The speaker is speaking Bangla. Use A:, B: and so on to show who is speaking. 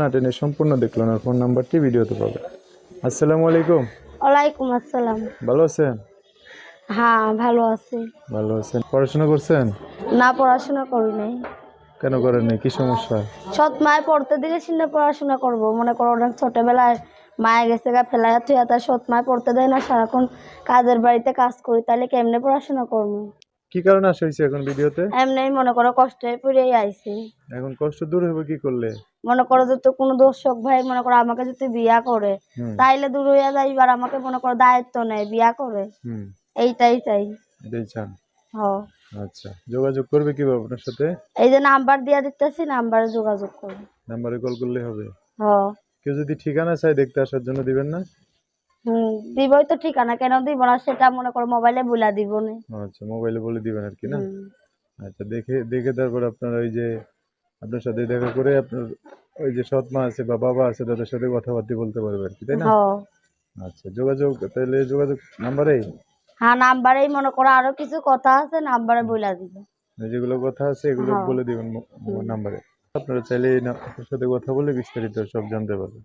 A: না টেনে সম্পূর্ণ দেখলো না, ফোন নাম্বারটি ভিডিওতে পাবে। আসসালামু আলাইকুম।
B: ওয়ালাইকুম আসসালাম।
A: ভালো আছেন?
B: হ্যাঁ, ভালো আছি।
A: ভালো আছেন। পড়াশোনা করছেন?
B: না, পড়াশোনা করি নাই।
A: কেন করেন নাই? কি সমস্যা?
B: সৎ মায় পড়তে দিলে সিনে পড়াশোনা করব, মনে করো অনেক ছোটবেলায় মায়ে গেছে গা ফেলাইয়া থুয়া, তার সৎ মায় পড়তে দেয় না, সারাক্ষণ কাজের বাড়িতে কাজ করি, তাহলে কেমনে পড়াশোনা করবো?
A: কি কারণে আসা হয়েছে এখন ভিডিওতে?
B: এমনি মনে করো কষ্টে পড়েই আইছি।
A: এখন কষ্ট দূর হবে কি করলে?
B: মনে করো যদি কোনো দর্শক ভাই মনে করো আমাকে যদি বিয়া করে, তাইলে দূর হইয়া যাইবার, আমাকে মনে করো দায়িত্ব নেয় বিয়া করে, এইটাই চাই।
A: এটাই চান?
B: হ।
A: আচ্ছা, যোগাযোগ করবে কিভাবে আপনার সাথে?
B: এই যে নাম্বার দিয়া দিতেছি, নাম্বারে যোগাযোগ করবে।
A: নাম্বারে কল করলে হবে?
B: হ।
A: কেউ যদি ঠিকানা চাই দেখতে আসার জন্য দিবেন না?
B: দিবই তো, ঠিকানা কেন দিব না, সেটা মনে করো মোবাইলে বলা দিব না।
A: আচ্ছা, মোবাইলে বলে দিবেন আর কি না? আচ্ছা, দেখে দেখে তারপর আপনার ওই যে আপনার সাথে দেখা করে আপনার ওই যে সৎ মা আছে বা বাবা আছে তাদের সাথে কথাবার্তা বলতে পারবে আর কি, তাই না? আচ্ছা, যোগাযোগ তাহলে যোগাযোগ নাম্বারেই?
B: হ্যাঁ, নাম্বারেই মনে করো আরো কিছু কথা আছে, নাম্বারে বইলা দিব।
A: যেগুলো কথা আছে এগুলো বলে দিবেন নাম্বারে। আপনারা চাইলে এই সাথে কথা বলে বিস্তারিত সব জানতে পারবেন।